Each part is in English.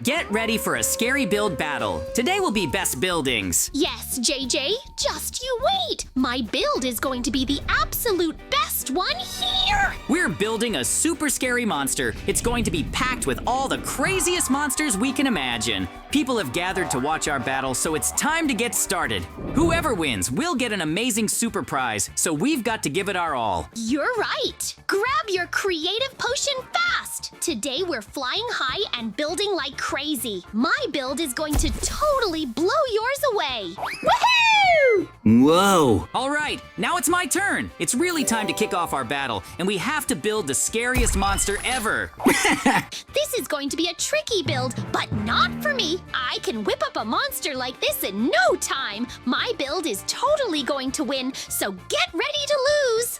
Get ready for a scary build battle. Today will be best buildings. Yes, JJ, just you wait. My build is going to be the absolute best one here. We're building a super scary monster. It's going to be packed with all the craziest monsters we can imagine. People have gathered to watch our battle, so it's time to get started. Whoever wins will get an amazing super prize, so we've got to give it our all. You're right. Grab your creative potion fast. Today we're flying high and building like crazy. My build is going to totally blow yours away. Woohoo! Whoa! All right, now it's my turn. It's really time to kick off our battle, and we have to build the scariest monster ever. This is going to be a tricky build, but not for me. I can whip up a monster like this in no time. My build is totally going to win, so get ready to lose.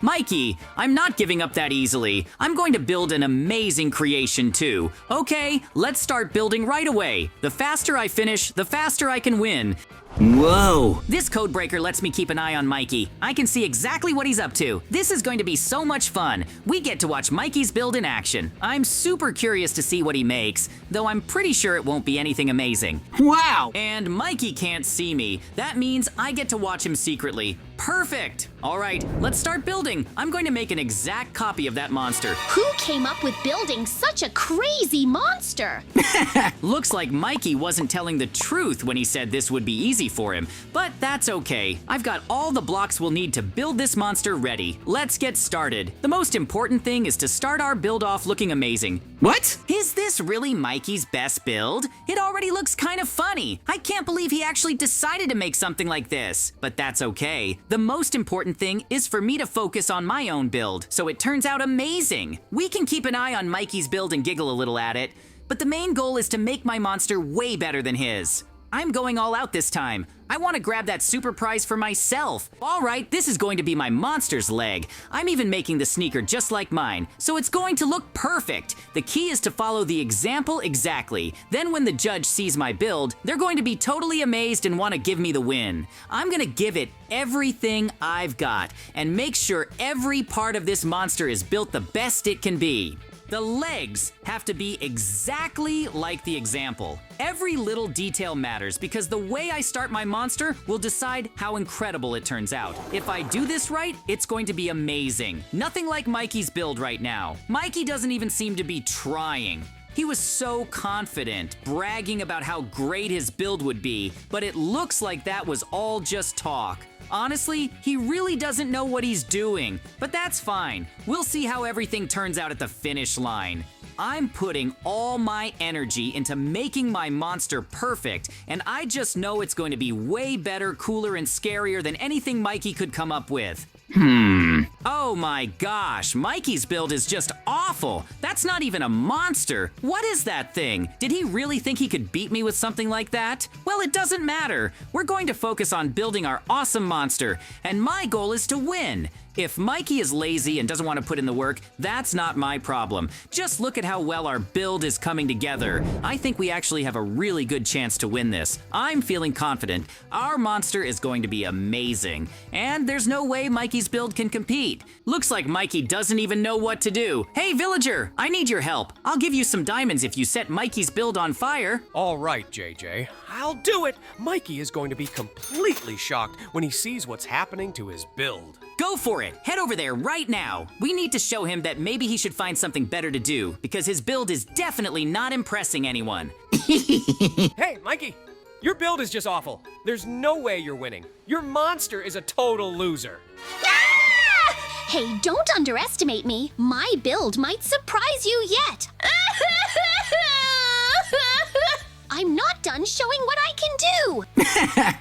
Mikey, I'm not giving up that easily. I'm going to build an amazing creation too. Okay, let's start building right away. The faster I finish, the faster I can win. Whoa! This code breaker lets me keep an eye on Mikey. I can see exactly what he's up to. This is going to be so much fun. We get to watch Mikey's build in action. I'm super curious to see what he makes, though I'm pretty sure it won't be anything amazing. Wow! And Mikey can't see me. That means I get to watch him secretly. Perfect! All right, let's start building. I'm going to make an exact copy of that monster. Who came up with building such a crazy monster? Looks like Mikey wasn't telling the truth when he said this would be easy for him, but that's okay. I've got all the blocks we'll need to build this monster ready. Let's get started. The most important thing is to start our build off looking amazing. What? Is this really Mikey's best build? It already looks kind of funny. I can't believe he actually decided to make something like this, but that's okay. The most important thing is for me to focus on my own build, so it turns out amazing. We can keep an eye on Mikey's build and giggle a little at it, but the main goal is to make my monster way better than his. I'm going all out this time. I want to grab that super prize for myself. All right, this is going to be my monster's leg. I'm even making the sneaker just like mine, so it's going to look perfect. The key is to follow the example exactly. Then when the judge sees my build, they're going to be totally amazed and want to give me the win. I'm going to give it everything I've got and make sure every part of this monster is built the best it can be. The legs have to be exactly like the example. Every little detail matters because the way I start my monster will decide how incredible it turns out. If I do this right, it's going to be amazing. Nothing like Mikey's build right now. Mikey doesn't even seem to be trying. He was so confident, bragging about how great his build would be, but it looks like that was all just talk. Honestly, he really doesn't know what he's doing, but that's fine. We'll see how everything turns out at the finish line. I'm putting all my energy into making my monster perfect, and I just know it's going to be way better, cooler, and scarier than anything Mikey could come up with. Oh my gosh, Mikey's build is just awful. That's not even a monster. What is that thing? Did he really think he could beat me with something like that? Well, it doesn't matter. We're going to focus on building our awesome monster, and my goal is to win. If Mikey is lazy and doesn't want to put in the work, that's not my problem. Just look at how well our build is coming together. I think we actually have a really good chance to win this. I'm feeling confident. Our monster is going to be amazing. And there's no way Mikey's build can compete. Looks like Mikey doesn't even know what to do. Hey, villager, I need your help. I'll give you some diamonds if you set Mikey's build on fire. All right, JJ, I'll do it. Mikey is going to be completely shocked when he sees what's happening to his build. Go for it. Head over there right now. We need to show him that maybe he should find something better to do because his build is definitely not impressing anyone. Hey, Mikey, your build is just awful. There's no way you're winning. Your monster is a total loser. Ah! Hey, don't underestimate me. My build might surprise you yet. I'm not done showing what I can do.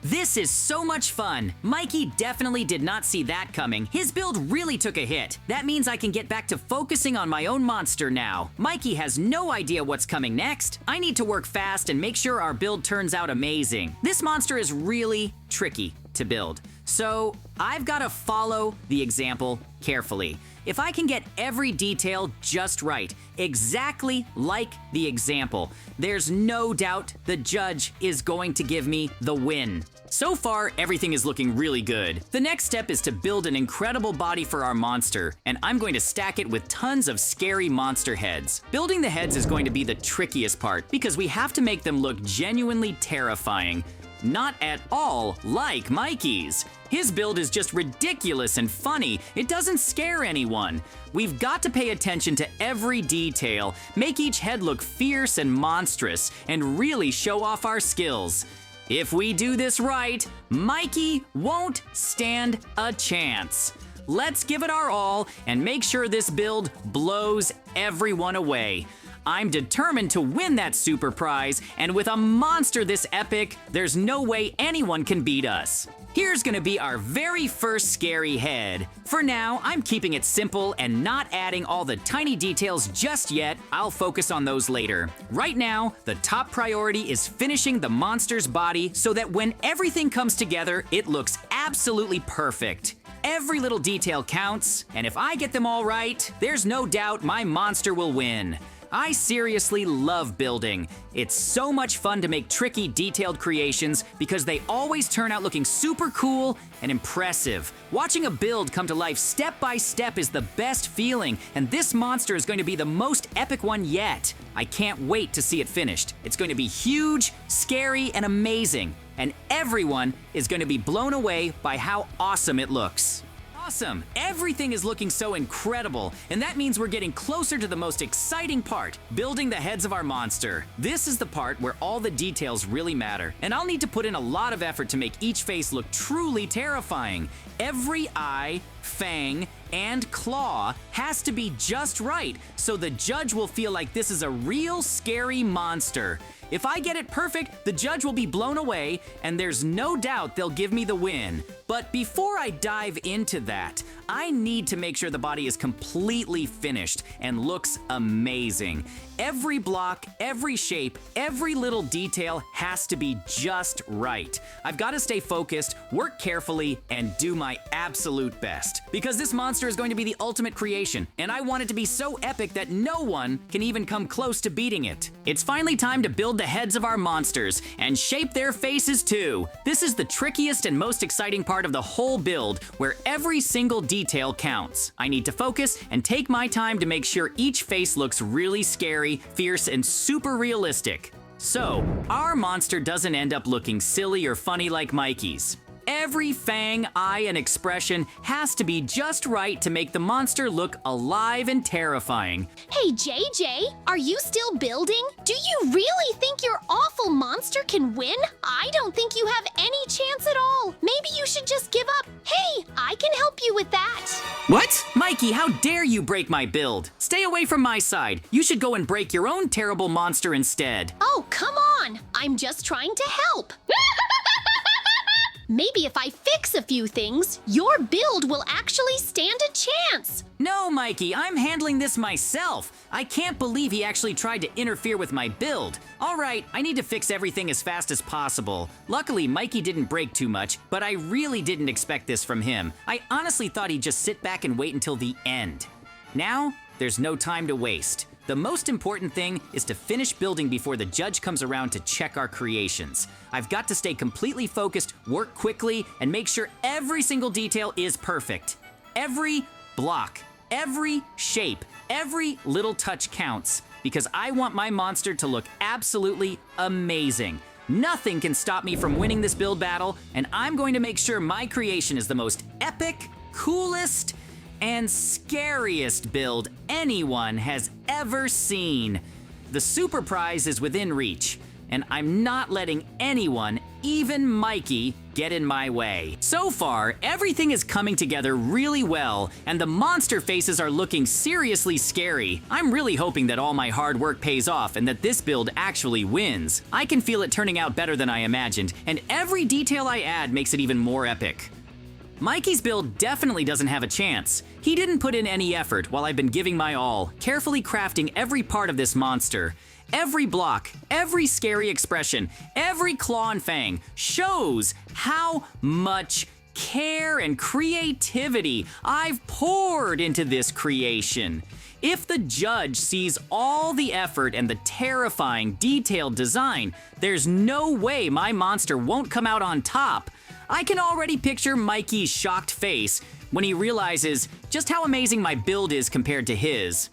This is so much fun. Mikey definitely did not see that coming. His build really took a hit. That means I can get back to focusing on my own monster now. Mikey has no idea what's coming next. I need to work fast and make sure our build turns out amazing. This monster is really tricky. to build. So I've got to follow the example carefully. If I can get every detail just right, exactly like the example, there's no doubt the judge is going to give me the win. So far, everything is looking really good. The next step is to build an incredible body for our monster, and I'm going to stack it with tons of scary monster heads. Building the heads is going to be the trickiest part because we have to make them look genuinely terrifying. Not at all like Mikey's. His build is just ridiculous and funny. It doesn't scare anyone. We've got to pay attention to every detail, make each head look fierce and monstrous, and really show off our skills. If we do this right, Mikey won't stand a chance. Let's give it our all and make sure this build blows everyone away. I'm determined to win that super prize, and with a monster this epic, there's no way anyone can beat us. Here's gonna be our very first scary head. For now, I'm keeping it simple and not adding all the tiny details just yet. I'll focus on those later. Right now, the top priority is finishing the monster's body so that when everything comes together, it looks absolutely perfect. Every little detail counts, and if I get them all right, there's no doubt my monster will win. I seriously love building. It's so much fun to make tricky, detailed creations because they always turn out looking super cool and impressive. Watching a build come to life step by step is the best feeling, and this monster is going to be the most epic one yet. I can't wait to see it finished. It's going to be huge, scary, and amazing, and everyone is going to be blown away by how awesome it looks. Awesome! Everything is looking so incredible, and that means we're getting closer to the most exciting part, building the heads of our monster. This is the part where all the details really matter, and I'll need to put in a lot of effort to make each face look truly terrifying. Every eye, fang, and claw has to be just right, so the judge will feel like this is a real scary monster. If I get it perfect, the judge will be blown away, and there's no doubt they'll give me the win. But before I dive into that, I need to make sure the body is completely finished and looks amazing. Every block, every shape, every little detail has to be just right. I've got to stay focused, work carefully, and do my absolute best. Because this monster is going to be the ultimate creation, and I want it to be so epic that no one can even come close to beating it. It's finally time to build the heads of our monsters and shape their faces too. This is the trickiest and most exciting part of the whole build, where every single detail counts. I need to focus and take my time to make sure each face looks really scary, fierce, and super realistic. So, our monster doesn't end up looking silly or funny like Mikey's. Every fang, eye, and expression has to be just right to make the monster look alive and terrifying. Hey, JJ, are you still building? Do you really think your awful monster can win? I don't think you have any chance at all. Maybe you should just give up. Hey, I can help you with that. What? Mikey, how dare you break my build? Stay away from my side. You should go and break your own terrible monster instead. Oh, come on. I'm just trying to help. Maybe if I fix a few things, your build will actually stand a chance. No, Mikey, I'm handling this myself. I can't believe he actually tried to interfere with my build. All right, I need to fix everything as fast as possible. Luckily, Mikey didn't break too much, but I really didn't expect this from him. I honestly thought he'd just sit back and wait until the end. Now, there's no time to waste. The most important thing is to finish building before the judge comes around to check our creations. I've got to stay completely focused, work quickly, and make sure every single detail is perfect. Every block, every shape, every little touch counts, because I want my monster to look absolutely amazing. Nothing can stop me from winning this build battle, and I'm going to make sure my creation is the most epic, coolest, and scariest build anyone has ever seen. The super prize is within reach, and I'm not letting anyone, even Mikey, get in my way. So far, everything is coming together really well, and the monster faces are looking seriously scary. I'm really hoping that all my hard work pays off and that this build actually wins. I can feel it turning out better than I imagined, and every detail I add makes it even more epic. Mikey's build definitely doesn't have a chance. He didn't put in any effort while I've been giving my all, carefully crafting every part of this monster. Every block, every scary expression, every claw and fang shows how much care and creativity I've poured into this creation. If the judge sees all the effort and the terrifying, detailed design, there's no way my monster won't come out on top. I can already picture Mikey's shocked face when he realizes just how amazing my build is compared to his.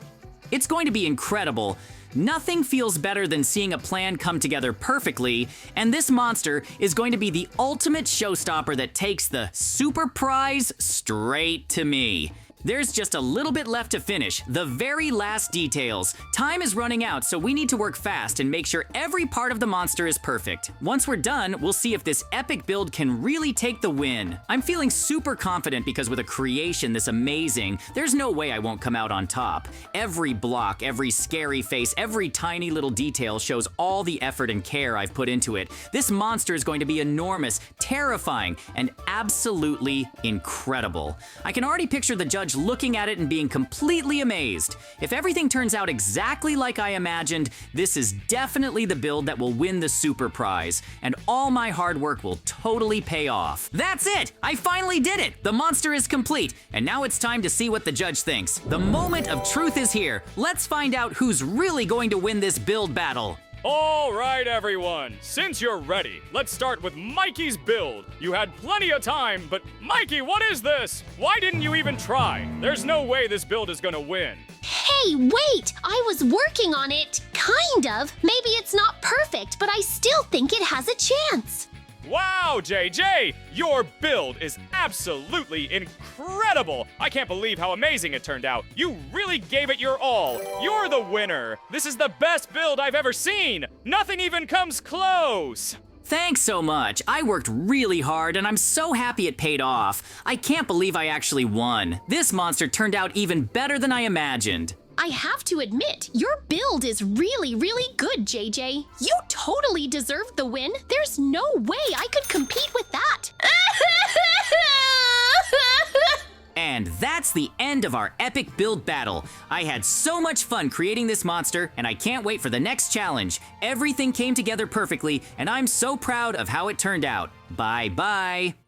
It's going to be incredible. Nothing feels better than seeing a plan come together perfectly, and this monster is going to be the ultimate showstopper that takes the super prize straight to me. There's just a little bit left to finish, the very last details. Time is running out, so we need to work fast and make sure every part of the monster is perfect. Once we're done, we'll see if this epic build can really take the win. I'm feeling super confident because with a creation this amazing, there's no way I won't come out on top. Every block, every scary face, every tiny little detail shows all the effort and care I've put into it. This monster is going to be enormous, terrifying, and absolutely incredible. I can already picture the judge looking at it and being completely amazed. If everything turns out exactly like I imagined, this is definitely the build that will win the super prize, and all my hard work will totally pay off. That's it! I finally did it! The monster is complete, and now it's time to see what the judge thinks. The moment of truth is here. Let's find out who's really going to win this build battle. All right, everyone. Since you're ready, let's start with Mikey's build. You had plenty of time, but Mikey, what is this? Why didn't you even try? There's no way this build is gonna win. Hey, wait! I was working on it. Kind of. Maybe it's not perfect, but I still think it has a chance. Wow, JJ! Your build is absolutely incredible! I can't believe how amazing it turned out. You really gave it your all. You're the winner. This is the best build I've ever seen. Nothing even comes close. Thanks so much. I worked really hard and I'm so happy it paid off. I can't believe I actually won. This monster turned out even better than I imagined. I have to admit, your build is really, really good, JJ. You totally deserved the win. There's no way I could compete with that. And that's the end of our epic build battle. I had so much fun creating this monster, and I can't wait for the next challenge. Everything came together perfectly, and I'm so proud of how it turned out. Bye-bye.